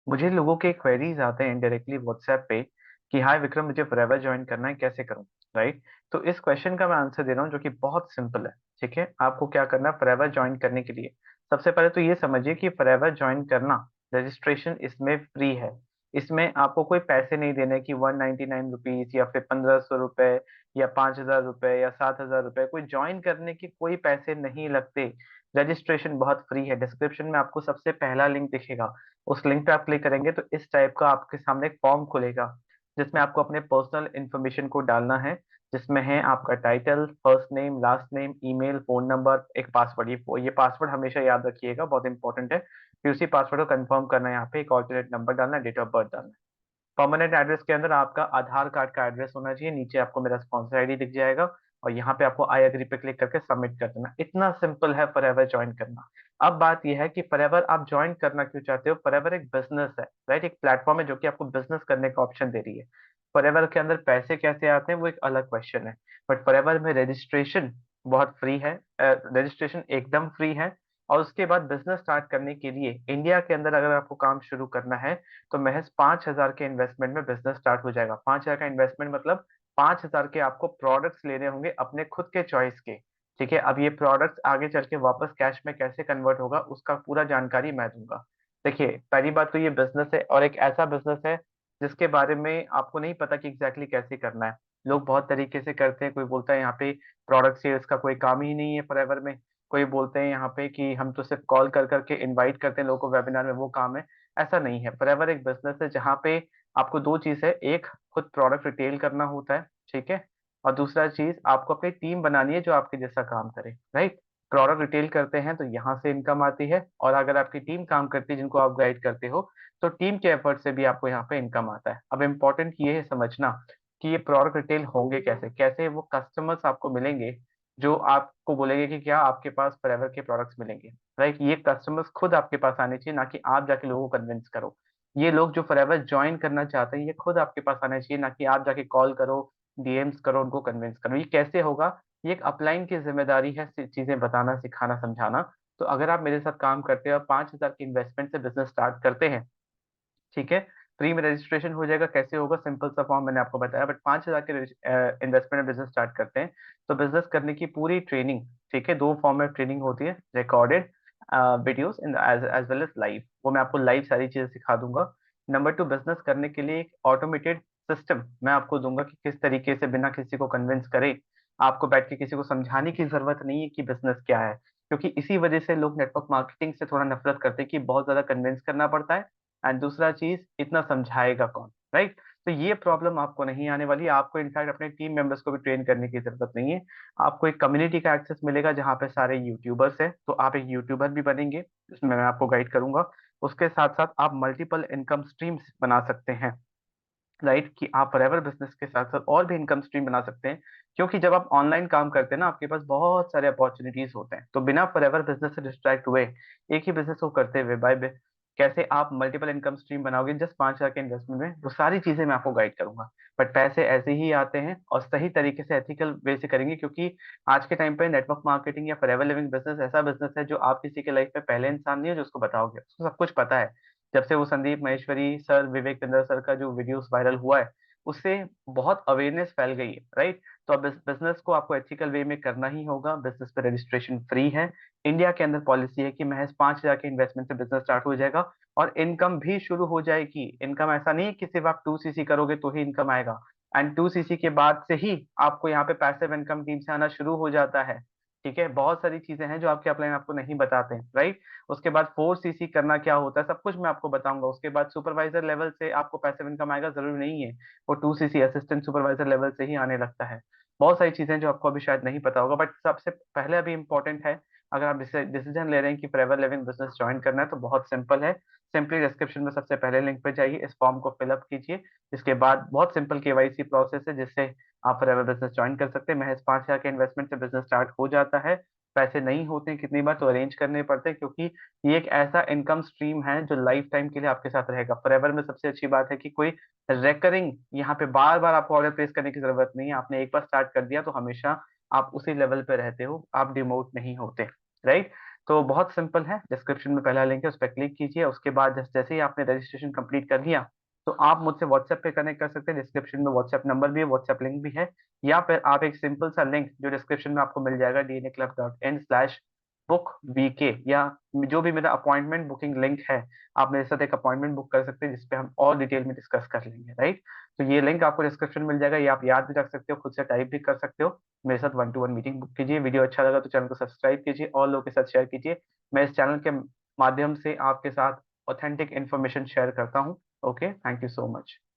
मुझे लोगों के क्वेरीज आते हैं डायरेक्टली व्हाट्सएप पे कि हाय विक्रम, मुझे फॉरएवर ज्वाइन करना है, कैसे करूं। राइट। तो इस क्वेश्चन का मैं आंसर दे रहा हूं जो कि बहुत सिंपल है। ठीक है, आपको क्या करना है फॉरएवर ज्वाइन करने के लिए। सबसे पहले तो ये समझिए कि फॉरएवर ज्वाइन करना, रजिस्ट्रेशन इसमें फ्री है। इसमें आपको कोई पैसे नहीं देने की 199 रुपीज या फिर 1500 रुपए या 5000 रुपए या 7000 रुपए, कोई ज्वाइन करने की कोई पैसे नहीं लगते। रजिस्ट्रेशन बहुत फ्री है। डिस्क्रिप्शन में आपको सबसे पहला लिंक दिखेगा, उस लिंक पे आप क्लिक करेंगे तो इस टाइप का आपके सामने एक फॉर्म खुलेगा, जिसमें आपको अपने पर्सनल इन्फॉर्मेशन को डालना है। जिसमें है आपका title, first name, last name, email, phone number, एक पासवर्ड। ये पासवर्ड हमेशा याद रखिएगा, बहुत इंपॉर्टेंट है। फिर उसी पासवर्ड को कंफर्म करना है, यहाँ पे एक ऑल्टरनेट नंबर डालना है, डेट ऑफ बर्थ डालना है। परमानेंट एड्रेस के अंदर आपका आधार कार्ड का एड्रेस होना चाहिए। नीचे आपको मेरा स्पॉन्सर आईडी दिख जाएगा, और यहाँ पे आपको आई एग्री पे क्लिक करके सबमिट कर देना। इतना सिंपल है फॉरएवर ज्वाइन करना। अब बात यह है कि फॉरएवर आप ज्वाइन करना क्यों चाहते हो। फॉरएवर एक बिजनेस है, राइट, एक प्लेटफॉर्म है जो कि आपको बिजनेस करने का ऑप्शन दे रही है। फॉरएवर के अंदर पैसे कैसे आते हैं वो एक अलग क्वेश्चन है। बट फॉरएवर में रजिस्ट्रेशन बहुत फ्री है, रजिस्ट्रेशन एकदम फ्री है। और उसके बाद बिजनेस स्टार्ट करने के लिए इंडिया के अंदर अगर आपको काम शुरू करना है तो महज 5,000 के इन्वेस्टमेंट में बिजनेस स्टार्ट हो जाएगा। 5,000 का इन्वेस्टमेंट मतलब 5,000 के आपको प्रोडक्ट्स लेने होंगे अपने खुद के चॉइस के। ठीक है, अब ये प्रोडक्ट्स आगे चल के वापस कैश में कैसे कन्वर्ट होगा उसका पूरा जानकारी मैं दूंगा। देखिए, पहली बात तो ये बिजनेस है, और एक ऐसा बिजनेस है जिसके बारे में आपको नहीं पता कि एग्जैक्टली कैसे करना है। लोग बहुत तरीके से करते हैं। कोई बोलता है यहाँ पे प्रोडक्ट सेल्स का कोई काम ही नहीं है फॉरएवर में। कोई बोलते हैं यहाँ पे कि हम तो सिर्फ कॉल कर करके इनवाइट करते हैं लोगों को वेबिनार में, वो काम है। ऐसा नहीं है। फॉरएवर एक बिजनेस है जहाँ पे आपको दो चीज है, एक खुद प्रोडक्ट रिटेल करना होता है, ठीक है, और दूसरा चीज आपको अपनी टीम बनानी है जो आपके जैसा काम करे। राइट। प्रोडक्ट रिटेल करते हैं तो यहाँ से इनकम आती है, और अगर आपकी टीम काम करती है जिनको आप गाइड करते हो तो टीम के एफर्ट से भी आपको यहाँ पे इनकम आता है। अब इम्पोर्टेंट ये है समझना कि ये प्रोडक्ट रिटेल होंगे कैसे, कैसे वो कस्टमर्स आपको मिलेंगे जो आपको बोलेंगे कि क्या आपके पास फॉरएवर के प्रोडक्ट्स मिलेंगे। राइट, ये कस्टमर्स खुद आपके पास आने चाहिए, ना कि आप जाके लोगों को कन्विंस करो। ये लोग जो फॉरएवर ज्वाइन करना चाहते हैं ये खुद आपके पास आना चाहिए, ना कि आप जाके कॉल करो, डीएम्स करो, उनको कन्विंस करो। ये कैसे होगा, ये एक अपलाइन की जिम्मेदारी है चीजें बताना, सिखाना, समझाना। तो अगर आप मेरे साथ काम करते हैं और 5,000 की इन्वेस्टमेंट से बिजनेस स्टार्ट करते हैं, ठीक है, फ्री में रजिस्ट्रेशन हो जाएगा। कैसे होगा, सिंपल सा फॉर्म मैंने आपको बताया। बट 5,000 के इन्वेस्टमेंट में बिजनेस स्टार्ट करते हैं तो बिजनेस करने की पूरी ट्रेनिंग, ठीक है, दो फॉर्म में ट्रेनिंग होती है, recorded videos in as well as live. वो मैं आपको लाइव सारी चीजें सिखा दूंगा। नंबर टू, बिजनेस करने के लिए एक ऑटोमेटेड सिस्टम मैं आपको दूंगा कि किस तरीके से बिना किसी को कन्विंस करे, आपको बैठ के किसी को समझाने की जरूरत नहीं है कि बिजनेस क्या है। क्योंकि इसी वजह से लोग नेटवर्क मार्केटिंग से थोड़ा नफरत करते हैं कि बहुत ज्यादा कन्विंस करना पड़ता है, एंड दूसरा चीज इतना समझाएगा कौन। राइट। तो ये प्रॉब्लम आपको नहीं आने वाली। आपको इनफैक्ट अपने टीम मेंबर्स को भी ट्रेन करने की जरूरत नहीं है। आपको एक कम्युनिटी का एक्सेस मिलेगा जहाँ पे सारे यूट्यूबर्स हैं, तो आप एक यूट्यूबर भी बनेंगे, जिसमें मैं आपको गाइड करूंगा। उसके साथ साथ आप मल्टीपल इनकम स्ट्रीम्स बना सकते हैं। राइट, कि आप फॉरएवर बिजनेस के साथ साथ और भी इनकम स्ट्रीम बना सकते हैं। क्योंकि जब आप ऑनलाइन काम करते हैं ना, आपके पास बहुत सारे अपॉर्चुनिटीज होते हैं। तो बिना फॉरएवर बिजनेस से डिस्ट्रैक्ट हुए एक ही बिजनेस को करते हुए बाय बाय कैसे आप मल्टीपल इनकम स्ट्रीम बनाओगे जस्ट 5,000 के इन्वेस्टमेंट में, वो सारी चीजें मैं आपको गाइड करूंगा। बट पैसे ऐसे ही आते हैं, और सही तरीके से एथिकल वे से करेंगे। क्योंकि आज के टाइम पे नेटवर्क मार्केटिंग या फॉरएवर लिविंग बिजनेस ऐसा बिजनेस है जो आप किसी के लाइफ में पहले इंसान नहीं है जो उसको बताओगे, उसको सब कुछ पता है। जब से वो संदीप महेश्वरी सर, विवेक चंद्र सर का जो वीडियोस वायरल हुआ है, उससे बहुत अवेयरनेस फैल गई है। राइट। तो अब इस बिजनेस को आपको एथिकल वे में करना ही होगा। बिजनेस पे रजिस्ट्रेशन फ्री है। इंडिया के अंदर पॉलिसी है कि महज 5,000 के इन्वेस्टमेंट से बिजनेस स्टार्ट हो जाएगा, और इनकम भी शुरू हो जाएगी। इनकम ऐसा नहीं है कि सिर्फ आप 2cc करोगे तो ही इनकम आएगा, एंड 2cc के बाद से ही आपको यहाँ पे पैसिव इनकम टीम से आना शुरू हो जाता है। ठीक है, बहुत सारी चीजें हैं जो आपके अपलाइन आपको नहीं बताते हैं। राइट। उसके बाद 4cc करना क्या होता है सब कुछ मैं आपको बताऊंगा। उसके बाद सुपरवाइजर लेवल से आपको पैसिव इनकम आएगा, जरूरी नहीं है वो 2cc असिस्टेंट सुपरवाइजर लेवल से ही आने लगता है। बहुत सारी चीजें जो आपको अभी शायद नहीं पता होगा। बट सबसे पहले अभी इंपॉर्टेंट है, अगर आप डिसीजन ले रहे हैं कि फॉरएवर लिविंग बिजनेस ज्वाइन करना है तो बहुत सिंपल है। सिंपली डिस्क्रिप्शन में सबसे पहले लिंक पे जाइए, इस फॉर्म को फिलअप कीजिए। इसके बाद बहुत सिंपल केवाईसी प्रोसेस है जिससे आप फॉरएवर बिजनेस ज्वाइन कर सकते हैं। महज 5,000 के इन्वेस्टमेंट से बिजनेस स्टार्ट हो जाता है। पैसे नहीं होते हैं कितनी बार तो अरेंज करने पड़ते हैं, क्योंकि ये एक ऐसा इनकम स्ट्रीम है जो लाइफ टाइम के लिए आपके साथ रहेगा। फॉरएवर में सबसे अच्छी बात है कि कोई रेकरिंग, यहाँ पे बार बार आपको ऑर्डर प्लेस करने की जरूरत नहीं है। आपने एक बार स्टार्ट कर दिया तो हमेशा आप उसी लेवल पे रहते हो, आप डिमोट नहीं होते। राइट। तो बहुत सिंपल है, डिस्क्रिप्शन में पहला लिंक है, उस पर क्लिक कीजिए। उसके बाद जैसे ही आपने रजिस्ट्रेशन कंप्लीट कर लिया तो आप मुझसे व्हाट्सएप पे कनेक्ट कर सकते हैं। डिस्क्रिप्शन में व्हाट्सएप नंबर भी है, व्हाट्सएप लिंक भी है। या फिर आप एक सिंपल सा लिंक जो डिस्क्रिप्शन में आपको मिल जाएगा dnaclub.in/book या जो भी मेरा अपॉइंटमेंट बुकिंग लिंक है, आप मेरे साथ एक अपॉइंटमेंट बुक कर सकते हैं जिसपे हम और डिटेल में डिस्कस कर लेंगे, राइट। तो ये लिंक आपको डिस्क्रिप्शन मिल जाएगा, ये आप याद भी रख सकते हो, खुद से टाइप भी कर सकते हो। मेरे साथ 1-to-1 मीटिंग बुक कीजिए। वीडियो अच्छा लगा तो चैनल को सब्सक्राइब कीजिए और लोगों के साथ शेयर कीजिए। मैं इस चैनल के माध्यम से आपके साथ ऑथेंटिक इन्फॉर्मेशन शेयर करता हूँ। Okay, thank you so much.